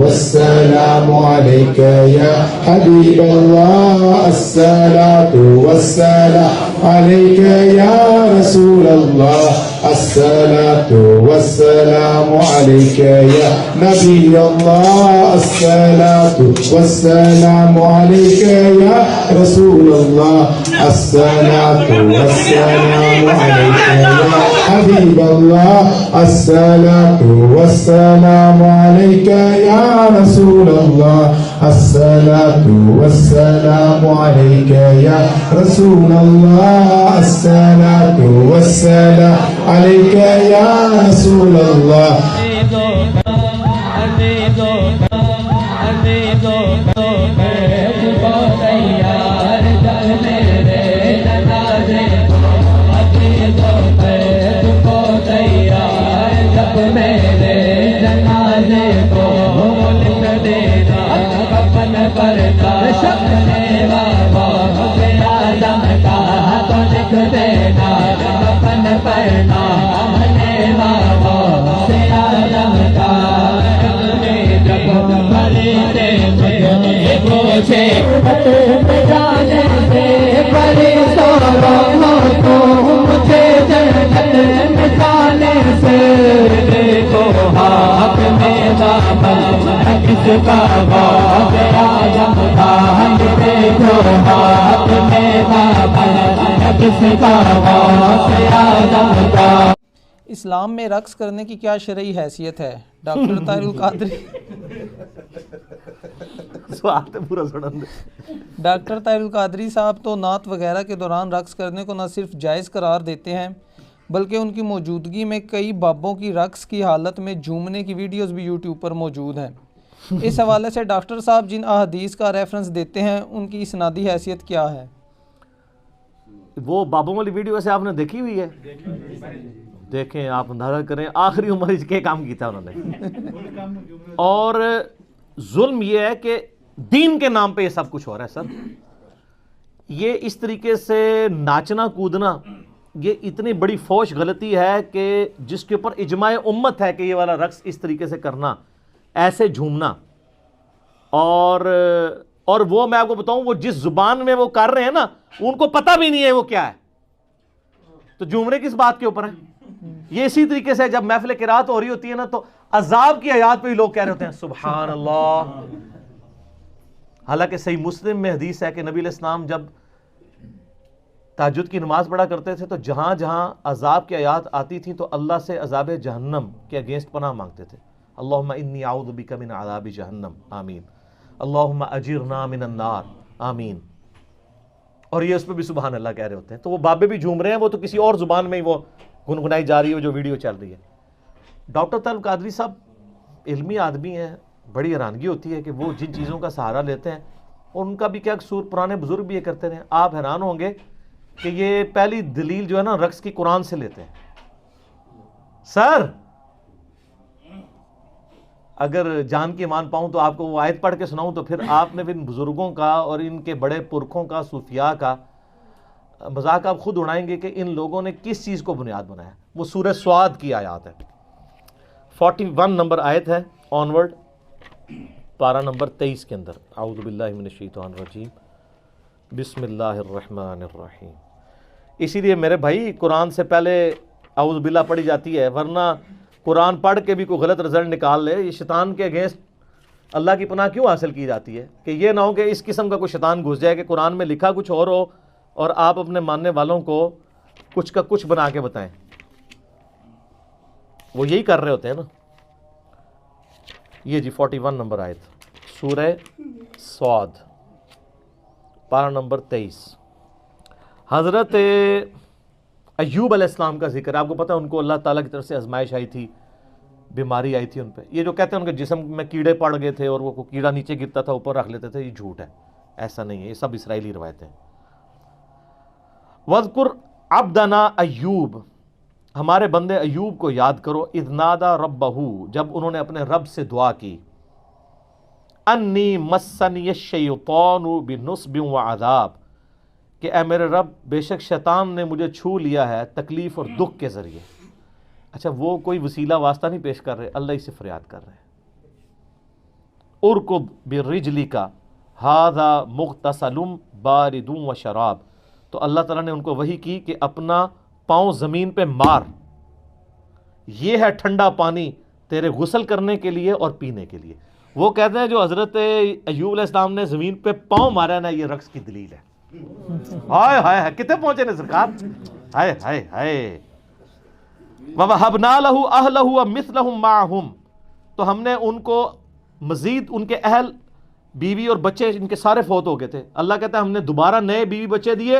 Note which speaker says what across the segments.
Speaker 1: والسلام عليك يا حبيب الله الصلاة والسلام عليك يا رسول الله الصلاة والسلام عليك يا نبي الله الصلاة والسلام عليك يا رسول الله الصلاة والسلام عليك يا حبيب الله الصلاة والسلام عليك يا رسول الله الصلاة والسلام عليك يا رسول الله الصلاة والسلام عليك يا رسول الله
Speaker 2: اسلام میں رقص کرنے کی کیا شرعی حیثیت ہے؟ ڈاکٹر طاہر القادری ڈاکٹر طاہر القادری صاحب تو نعت وغیرہ کے دوران رقص کرنے کو نہ صرف جائز قرار دیتے ہیں بلکہ ان کی موجودگی میں کئی بابوں کی رقص کی حالت میں جھومنے کی ویڈیوز بھی یوٹیوب پر موجود ہیں۔ اس حوالے سے ڈاکٹر صاحب جن احادیث کا ریفرنس دیتے ہیں ان کی اسنادی حیثیت کیا ہے؟
Speaker 3: وہ بابوں والی ویڈیو سے آپ نے دیکھی ہوئی ہے؟ دیکھیں، آپ اندازہ کریں آخری عمر کے کام کیا انہوں نے، اور ظلم یہ ہے کہ دین کے نام پہ یہ سب کچھ ہو رہا ہے۔ سر یہ اس طریقے سے ناچنا کودنا یہ اتنی بڑی فوش غلطی ہے کہ جس کے اوپر اجماع امت ہے کہ یہ والا رقص اس طریقے سے کرنا، ایسے جھومنا، اور وہ میں آپ کو بتاؤں وہ جس زبان میں وہ کر رہے ہیں نا ان کو پتہ بھی نہیں ہے وہ کیا ہے، تو جھومنے کس بات کے اوپر ہے؟ یہ اسی طریقے سے جب محفل قرات ہو رہی ہوتی ہے نا تو عذاب کی آیات پہ ہی لوگ کہہ رہے ہوتے ہیں سبحان اللہ، حالانکہ صحیح مسلم میں حدیث ہے کہ نبی علیہ السلام جب تہجد کی نماز پڑھا کرتے تھے تو جہاں جہاں عذاب کی آیات آتی تھیں تو اللہ سے عذاب جہنم کے اگینسٹ پناہ مانگتے تھے، اللہم انی اعوذ بک من عذاب جہنم آمین، اللہم اجرنا من النار آمین، اور یہ اس پہ بھی سبحان اللہ کہہ رہے ہوتے ہیں۔ تو وہ بابے بھی جھوم رہے ہیں، وہ تو کسی اور زبان میں ہی وہ گنگنائی جا رہی ہے جو ویڈیو چل رہی ہے۔ ڈاکٹر طاہر القادری صاحب علمی آدمی ہیں، بڑی حیرانگی ہوتی ہے کہ وہ جن چیزوں کا سہارا لیتے ہیں، اور ان کا بھی کیا قصور، پرانے بزرگ بھی یہ کرتے رہے ہیں۔ آپ حیران ہوں گے کہ یہ پہلی دلیل جو ہے نا رقص کی قرآن سے لیتے ہیں۔ سر اگر جان کی مان پاؤں تو آپ کو وہ آیت پڑھ کے سناؤں تو پھر آپ نے ان بزرگوں کا اور ان کے بڑے پرکھوں کا، صوفیاء کا مذاق آپ خود اڑائیں گے کہ ان لوگوں نے کس چیز کو بنیاد بنایا۔ وہ سورہ سعد کی آیات ہے، 41 نمبر آیت ہے آنورڈ، پارہ نمبر 23 کے اندر، اعوذ باللہ من الشیطان الرجیم بسم اللہ الرحمن الرحیم۔ اسی لیے میرے بھائی قرآن سے پہلے اعوذ باللہ پڑھی جاتی ہے، ورنہ قرآن پڑھ کے بھی کوئی غلط رزلٹ نکال لے، یہ شیطان کے اگینسٹ اللہ کی پناہ کیوں حاصل کی جاتی ہے کہ یہ نہ ہو کہ اس قسم کا کوئی شیطان گھس جائے کہ قرآن میں لکھا کچھ اور ہو اور آپ اپنے ماننے والوں کو کچھ کا کچھ بنا کے بتائیں۔ وہ یہی کر رہے ہوتے ہیں نا۔ یہ جی 41 نمبر آیت سورہ صاد، پارہ نمبر 23۔ حضرت ایوب علیہ السلام کا ذکر ہے۔ آپ کو پتہ ہے ان کو اللہ تعالیٰ کی طرف سے آزمائش آئی تھی، بیماری آئی تھی ان پہ۔ یہ جو کہتے ہیں ان کے جسم میں کیڑے پڑ گئے تھے اور وہ کیڑا نیچے گرتا تھا اوپر رکھ لیتے تھے، یہ جھوٹ ہے، ایسا نہیں ہے، یہ سب اسرائیلی روایتیں ہیں۔ وَذْكُرْ عَبْدَنَا ایوب، ہمارے بندے ایوب کو یاد کرو، اذ نادا ربہ، جب انہوں نے اپنے رب سے دعا کی، انی مسنی الشیطان بنصب وعذاب، کہ اے میرے رب بے شک شیطان نے مجھے چھو لیا ہے تکلیف اور دکھ کے ذریعے۔ اچھا وہ کوئی وسیلہ واسطہ نہیں پیش کر رہے، اللہ ہی سے فریاد کر رہے ہیں۔ ارکض برجلک ھذا مغتسل بارد وشراب، تو اللہ تعالیٰ نے ان کو وحی کی کہ اپنا پاؤں زمین پہ مار، یہ ہے ٹھنڈا پانی تیرے غسل کرنے کے لیے اور پینے کے لیے۔ وہ کہتے ہیں جو حضرت ایوب علیہ السلام نے زمین پہ پاؤں مارا نا، یہ رقص کی دلیل ہے۔ ہائے ہائے ہائے، کتنے پہنچے نے سرکار، ہائے ہائے ہائے۔ وَوَهَبْنَا لَهُ أَهْلَهُ وَمِثْلَهُمْ مَعَهُمْ، تو ہم نے ان کو مزید ان کے اہل بیوی اور بچے ان کے سارے فوت ہو گئے تھے، اللہ کہتا ہے ہم نے دوبارہ نئے بیوی بچے دیے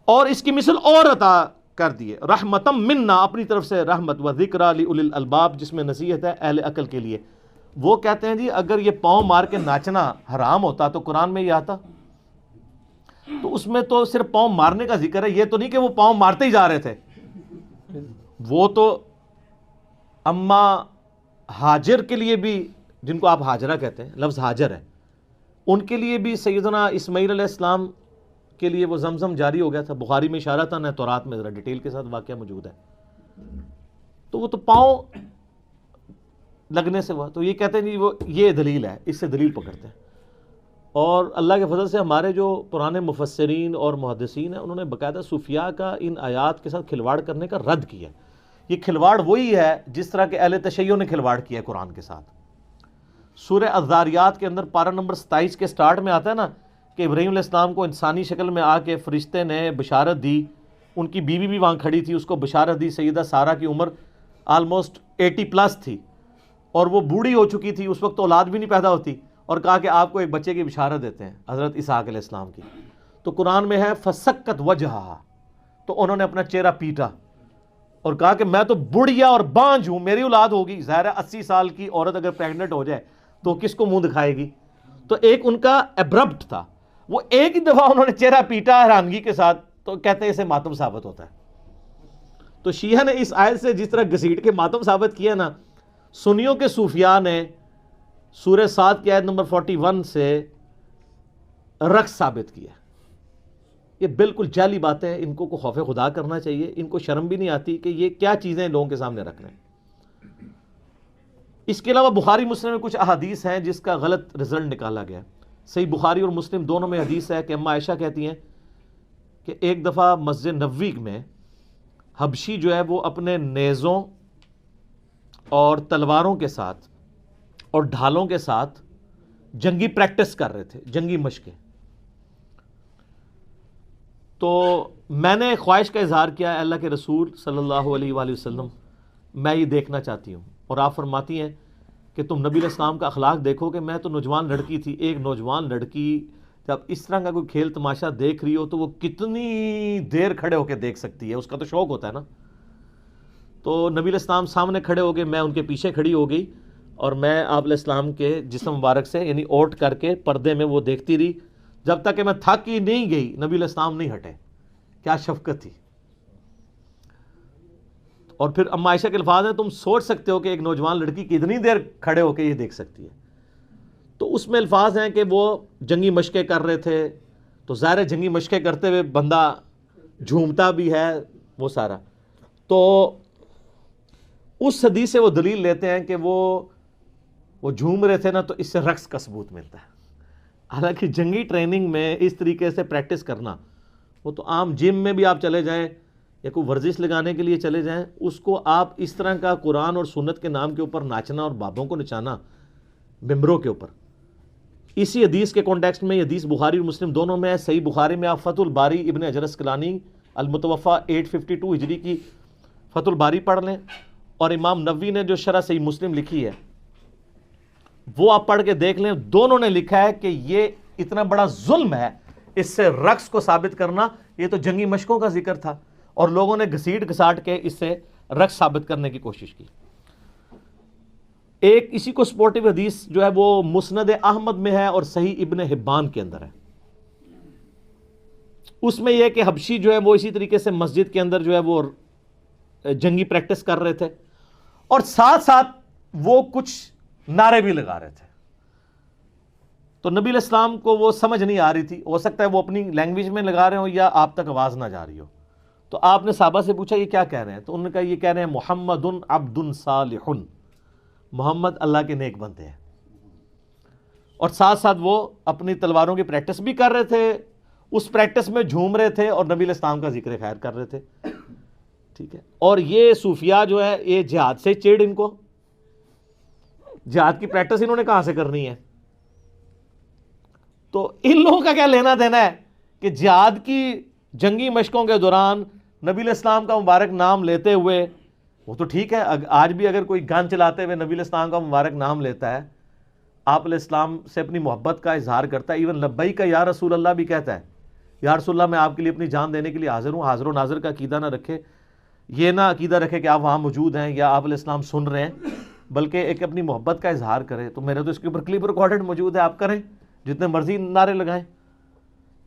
Speaker 3: اور اس کی مثل اور عطا کر دیے، رحمتم منا، اپنی طرف سے رحمت، وذکریٰ لأولی الالباب، جس میں نصیحت ہے اہل عقل کے لیے۔ وہ کہتے ہیں جی اگر یہ پاؤں مار کے ناچنا حرام ہوتا تو قرآن میں یہ آتا؟ تو اس میں تو صرف پاؤں مارنے کا ذکر ہے، یہ تو نہیں کہ وہ پاؤں مارتے ہی جا رہے تھے۔ وہ تو اما ہاجر کے لیے بھی، جن کو آپ ہاجرہ کہتے ہیں، لفظ ہاجر ہے، ان کے لیے بھی سیدنا اسماعیل علیہ السلام کے لیے وہ زمزم جاری ہو گیا تھا۔ بخاری میں اشارہ تھا، نہ تورات میں ذرا ڈیٹیل کے ساتھ واقعہ موجود ہے۔ تو وہ تو پاؤں لگنے سے ہوا، تو یہ کہتے ہیں جی وہ یہ دلیل ہے، اس سے دلیل پکڑتے ہیں۔ اور اللہ کے فضل سے ہمارے جو پرانے مفسرین اور محدثین ہیں، انہوں نے باقاعدہ صوفیاء کا ان آیات کے ساتھ کھلواڑ کرنے کا رد کیا۔ یہ کھلواڑ وہی ہے جس طرح کہ اہل تشیع نے کھلواڑ کیا ہے قرآن کے ساتھ۔ سورہ الذاریات کے اندر پارہ نمبر 27 کے سٹارٹ میں آتا ہے نا کہ ابراہیم علیہ السلام کو انسانی شکل میں آ کے فرشتے نے بشارت دی، ان کی بیوی بھی وہاں کھڑی تھی، اس کو بشارت دی۔ سیدہ سارہ کی عمر آلموسٹ 80+ تھی اور وہ بوڑھی ہو چکی تھی، اس وقت اولاد بھی نہیں پیدا ہوتی، اور کہا کہ آپ کو ایک بچے کی بشارت دیتے ہیں، حضرت اسحاق علیہ السلام کی۔ تو قرآن میں ہے فسکت وجہہا، تو انہوں نے اپنا چہرہ پیٹا اور کہا کہ میں تو بڑھیا اور بانجھ ہوں، میری اولاد ہوگی۔ ظاہر ہے 80 سال کی عورت اگر پریگننٹ ہو جائے تو کس کو منہ دکھائے گی؟ تو ایک ان کا ایبرپٹ تھا، وہ ایک ہی دفعہ انہوں نے چہرہ پیٹا حیرانگی کے ساتھ، تو کہتے ہیں اسے ماتم ثابت ہوتا ہے۔ تو شیعہ نے اس آیت سے جس طرح گھسیٹ کے ماتم ثابت کیا نا، سنیوں کے صوفیاء نے سورہ 7 کی آیت نمبر 41 سے رقص ثابت کیا۔ یہ بالکل جعلی باتیں ہیں، ان کو خوف خدا کرنا چاہیے، ان کو شرم بھی نہیں آتی کہ یہ کیا چیزیں لوگوں کے سامنے رکھ رہے ہیں۔ اس کے علاوہ بخاری مسلم میں کچھ احادیث ہیں جس کا غلط رزلٹ نکالا گیا۔ صحیح بخاری اور مسلم دونوں میں حدیث ہے کہ اما عائشہ کہتی ہیں کہ ایک دفعہ مسجد نبوی میں حبشی جو ہے وہ اپنے نیزوں اور تلواروں کے ساتھ اور ڈھالوں کے ساتھ جنگی پریکٹس کر رہے تھے، جنگی مشقیں۔ تو میں نے خواہش کا اظہار کیا ہے اللہ کے رسول صلی اللہ علیہ وآلہ وسلم، میں یہ دیکھنا چاہتی ہوں۔ اور آپ فرماتی ہیں کہ تم نبی علیہ السلام کا اخلاق دیکھو کہ میں تو نوجوان لڑکی تھی، ایک نوجوان لڑکی جب اس طرح کا کوئی کھیل تماشا دیکھ رہی ہو تو وہ کتنی دیر کھڑے ہو کے دیکھ سکتی ہے، اس کا تو شوق ہوتا ہے نا۔ تو نبی علیہ السلام سامنے کھڑے ہو گئے، میں ان کے پیچھے کھڑی ہو گئی اور میں آپ علیہ السلام کے جسم مبارک سے یعنی اوٹ کر کے پردے میں وہ دیکھتی رہی جب تک کہ میں تھک ہی نہیں گئی، نبی علیہ السلام نہیں ہٹے۔ کیا شفقت تھی۔ اور پھر اما عائشہ کے الفاظ ہیں تم سوچ سکتے ہو کہ ایک نوجوان لڑکی کتنی دیر کھڑے ہو کے یہ دیکھ سکتی ہے۔ تو اس میں الفاظ ہیں کہ وہ جنگی مشقیں کر رہے تھے، تو ظاہر ہے جنگی مشقیں کرتے ہوئے بندہ جھومتا بھی ہے وہ سارا۔ تو اس حدیث سے وہ دلیل لیتے ہیں کہ وہ جھوم رہے تھے نا، تو اس سے رقص کا ثبوت ملتا ہے۔ حالانکہ جنگی ٹریننگ میں اس طریقے سے پریکٹس کرنا، وہ تو عام جم میں بھی آپ چلے جائیں یا کوئی ورزش لگانے کے لیے چلے جائیں، اس کو آپ اس طرح کا قرآن اور سنت کے نام کے اوپر ناچنا اور بابوں کو نچانا ممبروں کے اوپر۔ اسی حدیث کے کانٹیکسٹ میں، یہ حدیث بخاری اور مسلم دونوں میں ہے۔ صحیح بخاری میں آپ فتح الباری ابن حجر اسقلانی المتوفا 852 ہجری کی فتح الباری پڑھ لیں، اور امام نووی نے جو شرح صحیح مسلم لکھی ہے وہ آپ پڑھ کے دیکھ لیں۔ دونوں نے لکھا ہے کہ یہ اتنا بڑا ظلم ہے اس سے رقص کو ثابت کرنا، یہ تو جنگی مشقوں کا ذکر تھا، اور لوگوں نے گھسیٹ گھساٹ کے اس سے رقص ثابت کرنے کی کوشش کی۔ ایک اسی کو سپورٹیو حدیث جو ہے وہ مسند احمد میں ہے اور صحیح ابن حبان کے اندر ہے۔ اس میں یہ کہ حبشی جو ہے وہ اسی طریقے سے مسجد کے اندر جو ہے وہ جنگی پریکٹس کر رہے تھے اور ساتھ ساتھ وہ کچھ نعرے بھی لگا رہے تھے. تو نبی علیہ السلام کو وہ سمجھ نہیں آ رہی تھی, ہو سکتا ہے وہ اپنی لینگویج میں لگا رہے ہوں یا آپ تک آواز نہ جا رہی ہو. تو آپ نے صحابہ سے پوچھا یہ کیا کہہ رہے ہیں؟ تو انہوں نے کہا یہ کہہ رہے ہیں محمد عبد صالح, محمد اللہ کے نیک بندے ہیں. اور ساتھ ساتھ وہ اپنی تلواروں کی پریکٹس بھی کر رہے تھے, اس پریکٹس میں جھوم رہے تھے اور نبی علیہ السلام کا ذکر خیر کر رہے تھے. ٹھیک ہے, اور یہ صوفیاء جو ہے یہ جہاد سے چڑ, ان کو جہاد کی پریکٹس انہوں نے کہاں سے کرنی ہے؟ تو ان لوگوں کا کیا لینا دینا ہے کہ جہاد کی جنگی مشقوں کے دوران نبی علیہ السلام کا مبارک نام لیتے ہوئے, وہ تو ٹھیک ہے آج بھی اگر کوئی گن چلاتے ہوئے نبی علیہ السلام کا مبارک نام لیتا ہے, آپ علیہ السلام سے اپنی محبت کا اظہار کرتا ہے, ایون لبیک یا رسول اللہ بھی کہتا ہے, یا رسول اللہ میں آپ کے لیے اپنی جان دینے کے لیے حاضر ہوں, حاضر و ناظر کا عقیدہ نہ رکھے, یہ نہ عقیدہ رکھے کہ آپ وہاں موجود ہیں یا آپ علیہ السلام سن رہے ہیں, بلکہ ایک اپنی محبت کا اظہار کرے. تو میرے تو اس کے اوپر کلپ ریکارڈڈ موجود ہے, آپ کریں جتنے مرضی نعرے لگائیں,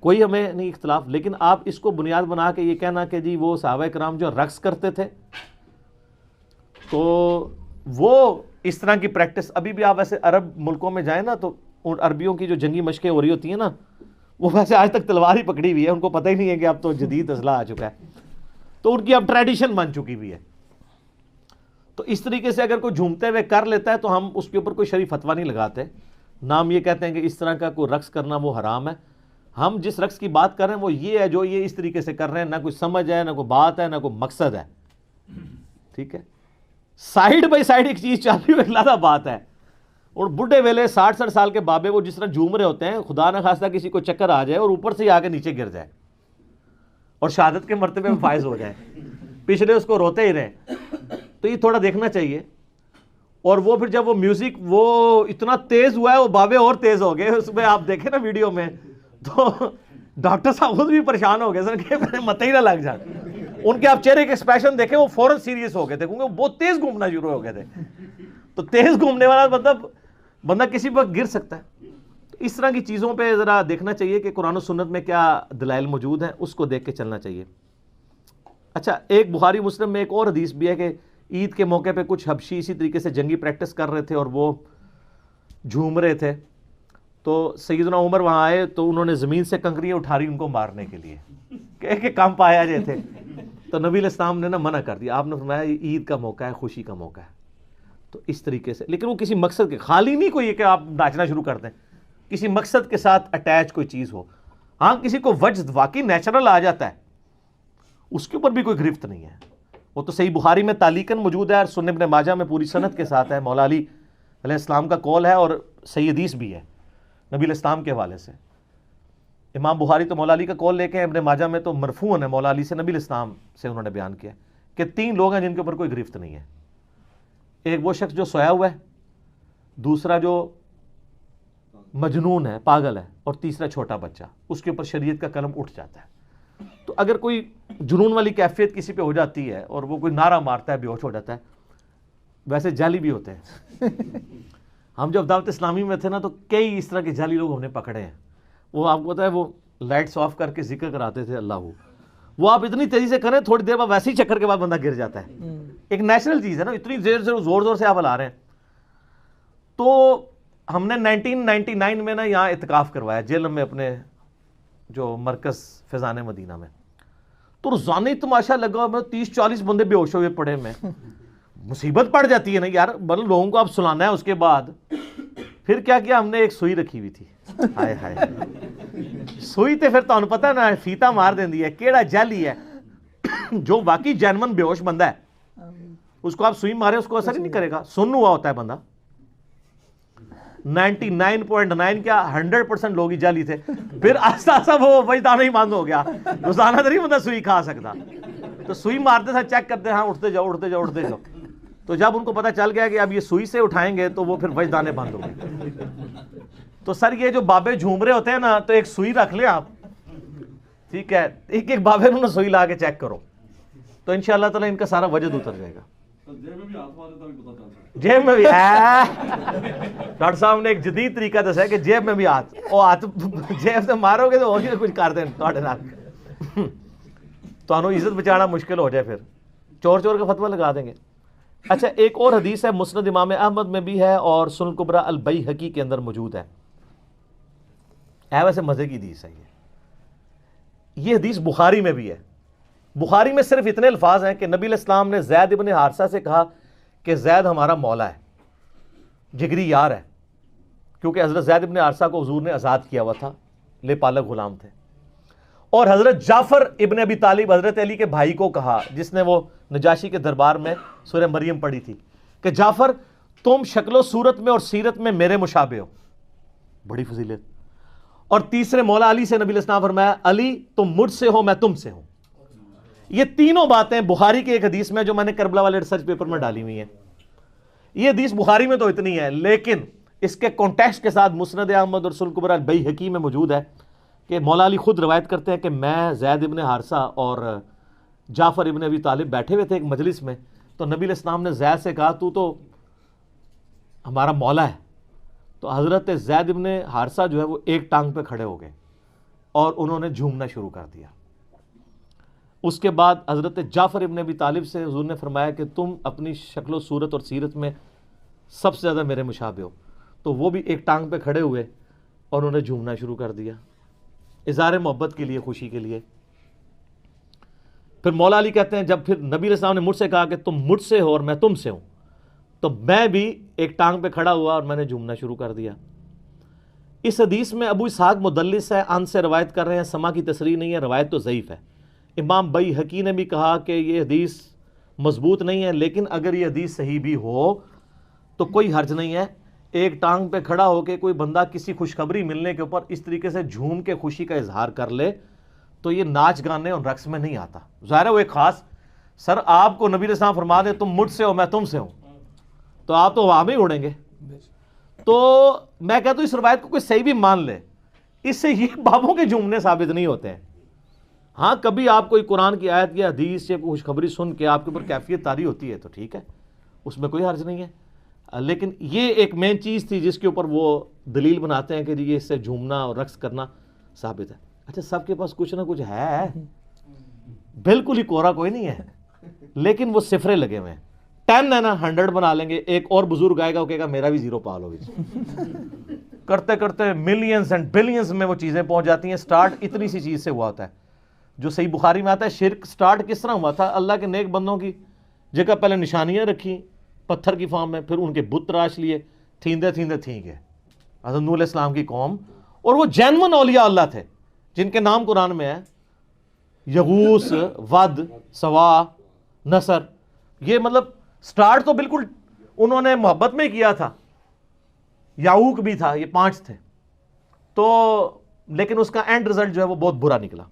Speaker 3: کوئی ہمیں نہیں اختلاف. لیکن آپ اس کو بنیاد بنا کے یہ کہنا کہ جی وہ صحابہ کرام جو رقص کرتے تھے تو وہ اس طرح کی پریکٹس, ابھی بھی آپ ایسے عرب ملکوں میں جائیں نا تو ان عربیوں کی جو جنگی مشقیں ہو رہی ہوتی ہیں نا, وہ ویسے آج تک تلوار ہی پکڑی ہوئی ہے, ان کو پتہ ہی نہیں ہے کہ اب تو جدید اسلحہ آ چکا ہے, تو ان کی اب ٹریڈیشن بن چکی ہوئی ہے. تو اس طریقے سے اگر کوئی جھومتے ہوئے کر لیتا ہے تو ہم اس کے اوپر کوئی شرعی فتویٰ نہیں لگاتے, نام یہ کہتے ہیں کہ اس طرح کا کوئی رقص کرنا وہ حرام ہے. ہم جس رقص کی بات کر رہے ہیں وہ یہ ہے جو یہ اس طریقے سے کر رہے ہیں, نہ کوئی سمجھ ہے, نہ کوئی بات ہے, نہ کوئی مقصد ہے. ٹھیک ہے, سائیڈ بائی سائیڈ ایک چیز چل رہی ہے, ایک لادہ بات ہے. اور بڈھے ویلے 60 سال کے بابے وہ جس طرح جھوم رہے ہوتے ہیں, خدا نہ خواستہ کسی کو چکر آ جائے اور اوپر سے آ کے نیچے گر جائے اور شہادت کے مرتبے میں فائز ہو جائے, پچھلے اس کو روتے ہی رہے. تو یہ تھوڑا دیکھنا چاہیے. اور وہ پھر جب وہ میوزک وہ اتنا تیز ہوا ہے, وہ بابے اور تیز ہو گئے, اس میں آپ دیکھیں نا ویڈیو میں, تو ڈاکٹر صاحب خود بھی پریشان ہو گئے سر کہ میرے مت ہی نہ لگ جائے. ان کے آپ چہرے کے ایکسپریشن دیکھیں, وہ فوراً سیریس ہو گئے تھے کیونکہ وہ بہت تیز گھومنا شروع ہو گئے تھے. تو تیز گھومنے والا مطلب بندہ کسی وقت گر سکتا ہے. اس طرح کی چیزوں پہ ذرا دیکھنا چاہیے کہ قرآن و سنت میں کیا دلائل موجود ہیں, اس کو دیکھ کے چلنا چاہیے. اچھا, ایک بخاری مسلم میں ایک اور حدیث بھی ہے کہ عید کے موقع پہ کچھ حبشی اسی طریقے سے جنگی پریکٹس کر رہے تھے اور وہ جھوم رہے تھے. تو سیدنا عمر وہاں آئے تو انہوں نے زمین سے کنکریاں اٹھا رہی ان کو مارنے کے لیے کہ کم آیا جائے تھے. تو نبی علیہ السلام نے منع کر دیا. آپ نے فرمایا یہ عید کا موقع ہے, خوشی کا موقع ہے. تو اس طریقے سے, لیکن وہ کسی مقصد کے خالی نہیں کوئی کہ آپ ناچنا شروع کر دیں, کسی مقصد کے ساتھ اٹیچ کوئی چیز ہو. ہاں کسی کو وجد واقعی نیچرل آ جاتا ہے, اس کے اوپر بھی کوئی گرفت نہیں ہے. وہ تو صحیح بخاری میں تعلیقاً موجود ہے اور سنن ابن ماجہ میں پوری سند کے ساتھ ہے. مولا علی علیہ السلام کا قول ہے اور صحیح حدیث بھی ہے نبی علیہ السلام کے حوالے سے. امام بخاری تو مولا علی کا قول لے کے, ابن ماجہ میں تو مرفوعاً ہے مولا علی سے نبی علیہ السلام سے انہوں نے بیان کیا کہ 3 لوگ ہیں جن کے اوپر کوئی گرفت نہیں ہے. ایک وہ شخص جو سویا ہوا ہے, دوسرا جو مجنون ہے, پاگل ہے, اور تیسرا چھوٹا بچہ. اس کے اوپر شریعت کا قلم اٹھ جاتا ہے. تو اگر کوئی جنون والی کیفیت کسی پہ ہو جاتی ہے اور وہ کوئی نعرہ مارتا ہے, بے ہوش ہو جاتا ہے, ویسے جعلی بھی ہوتے ہیں. ہم جب دعوت اسلامی میں تھے نا تو کئی اس طرح کے جعلی لوگ ہم نے پکڑے ہیں. وہ آپ کو پتا ہے وہ لائٹس آف کر کے ذکر کراتے تھے اللہ, وہ آپ اتنی تیزی سے کریں تھوڑی دیر بعد ویسے ہی چکر کے بعد بندہ گر جاتا ہے. ایک نیچرل چیز ہے نا, اتنی دیر سے زور زور سے آپ ہلا رہے ہیں. تو ہم نے 1999 میں نا یہاں اعتکاف کروایا جیل میں اپنے جو مرکز فیضان مدینہ میں. تو روزانہ تماشا لگا, میں 30-40 بندے بے ہوش ہوئے پڑے. میں مصیبت پڑ جاتی ہے نا یار, مطلب لوگوں کو اب سلانا ہے. اس کے بعد پھر کیا کیا, ہم نے ایک سوئی رکھی ہوئی تھی. ہائے ہائے, سوئی تے پھر تو پتہ نا فیتا مار دیندی ہے کیڑا جعلی ہے. جو واقعی جینون بے ہوش بندہ ہے اس کو آپ سوئی مارے اس کو اثر ہی نہیں کرے گا, سن ہوا ہوتا ہے بندہ. 99.9 کیا 100% لوگ ہی جعلی تھے. پھر آہستہ آہستہ وہ وجدان ہی بند ہو گیا, روزانہ تو نہیں بندہ سوئی کھا سکتا. تو سوئی مارتے تھے, چیک کرتے, ہاں اٹھتے جاؤ اٹھتے جاؤ اٹھتے جاؤ. تو جب ان کو پتہ چل گیا کہ اب یہ سوئی سے اٹھائیں گے تو وہ پھر وجدانیں بند ہو گئی. تو سر یہ جو بابے جھوم رہے ہوتے ہیں نا, تو ایک سوئی رکھ لیں آپ, ٹھیک ہے, ایک ایک بابے نے سوئی لا کے چیک کرو, تو انشاءاللہ تعالیٰ ان کا سارا وجد اتر جائے گا. جیب میں بھی ڈاکٹر صاحب نے ایک جدید طریقہ دسا ہے کہ جیب میں بھی ہاتھ, وہ ہاتھ جیب سے مارو گے تو اور کچھ کر دیں تو عزت بچانا مشکل ہو جائے. پھر چور چور کا فتویٰ لگا دیں گے. اچھا ایک اور حدیث ہے مسند امام احمد میں بھی ہے اور سنن کبریٰ البیہقی کے اندر موجود ہے. ویسے مزے کی حدیث ہے یہ حدیث بخاری میں بھی ہے. بخاری میں صرف اتنے الفاظ ہیں کہ نبی علیہ السلام نے زید ابن حارثہ سے کہا کہ زید ہمارا مولا ہے, جگری یار ہے, کیونکہ حضرت زید ابن حارثہ کو حضور نے آزاد کیا ہوا تھا, لے پالک غلام تھے. اور حضرت جعفر ابن ابی طالب حضرت علی کے بھائی کو کہا, جس نے وہ نجاشی کے دربار میں سورہ مریم پڑھی تھی, کہ جعفر تم شکل و صورت میں اور سیرت میں میرے مشابہ ہو. بڑی فضیلت. اور تیسرے مولا علی سے نبی علیہ السلام فرمایا علی تم مجھ سے ہو میں تم سے ہوں. یہ تینوں باتیں بخاری کی ایک حدیث میں جو میں نے کربلا والے ریسرچ پیپر میں ڈالی ہوئی ہیں. یہ حدیث بخاری میں تو اتنی ہے, لیکن اس کے کانٹیکسٹ کے ساتھ مسند احمد اور سنن کبریٰ البیہقی میں موجود ہے کہ مولا علی خود روایت کرتے ہیں کہ میں زید ابن حارثہ اور جعفر ابن ابی طالب بیٹھے ہوئے تھے ایک مجلس میں, تو نبی علیہ السلام نے زید سے کہا تو ہمارا مولا ہے. تو حضرت زید ابن حارثہ جو ہے وہ ایک ٹانگ پہ کھڑے ہو گئے اور انہوں نے جھومنا شروع کر دیا. اس کے بعد حضرت جعفر ابن ابی طالب سے حضور نے فرمایا کہ تم اپنی شکل و صورت اور سیرت میں سب سے زیادہ میرے مشابہ ہو. تو وہ بھی ایک ٹانگ پہ کھڑے ہوئے اور انہوں نے جھومنا شروع کر دیا, اظہار محبت کے لیے, خوشی کے لیے. پھر مولا علی کہتے ہیں جب پھر نبی علیہ السلام نے مجھ سے کہا کہ تم مجھ سے ہو اور میں تم سے ہوں, تو میں بھی ایک ٹانگ پہ کھڑا ہوا اور میں نے جھومنا شروع کر دیا. اس حدیث میں ابو اسحاق مدلس ہے, ان سے روایت کر رہے ہیں, سما کی تصریح نہیں ہے, روایت تو ضعیف ہے. امام بیہقی نے بھی کہا کہ یہ حدیث مضبوط نہیں ہے, لیکن اگر یہ حدیث صحیح بھی ہو تو کوئی حرج نہیں ہے. ایک ٹانگ پہ کھڑا ہو کے کوئی بندہ کسی خوشخبری ملنے کے اوپر اس طریقے سے جھوم کے خوشی کا اظہار کر لے تو یہ ناچ گانے اور رقص میں نہیں آتا. ظاہر ہے وہ ایک خاص, سر آپ کو نبی علیہ السلام فرما دے تم مجھ سے ہو میں تم سے ہوں, تو آپ تو وہاں بھی اڑیں گے. تو میں کہتا ہوں اس روایت کو کوئی صحیح بھی مان لے, اس سے یہ بابوں کے جھومنے ثابت نہیں ہوتے ہیں. ہاں کبھی آپ کوئی قرآن کی آیت یا حدیث یا کوئی خوشخبری سن کے آپ کے اوپر کیفیت طاری ہوتی ہے تو ٹھیک ہے, اس میں کوئی حرج نہیں ہے. لیکن یہ ایک مین چیز تھی جس کے اوپر وہ دلیل بناتے ہیں کہ یہ اس سے جھومنا اور رقص کرنا ثابت ہے. اچھا سب کے پاس کچھ نہ کچھ ہے, بالکل ہی کوڑا کوئی نہیں ہے, لیکن وہ صفرے لگے ہوئے ہیں. 10 ہے نا 100 بنا لیں گے, ایک اور بزرگ آئے گا وہ کہے گا میرا بھی 0 پال ہوگی. کرتے کرتے ملینز اینڈ بلینز میں وہ چیزیں پہنچ جاتی ہیں. سٹارٹ اتنی سی چیز سے ہوا ہوتا ہے, جو صحیح بخاری میں آتا ہے. شرک سٹارٹ کس طرح ہوا تھا, اللہ کے نیک بندوں کی جگہ پہلے نشانیاں رکھی پتھر کی فارم میں, پھر ان کے بت تراش لیے, تھیندے تھیندے تھیں گئے. حضرت نوح علیہ السلام کی قوم, اور وہ جینون اولیاء اللہ تھے جن کے نام قرآن میں ہے, یغوث, ود, سوا, نصر. یہ مطلب سٹارٹ تو بالکل انہوں نے محبت میں کیا تھا. یعوق بھی تھا, یہ 5 تھے. تو لیکن اس کا اینڈ رزلٹ جو ہے وہ بہت برا نکلا.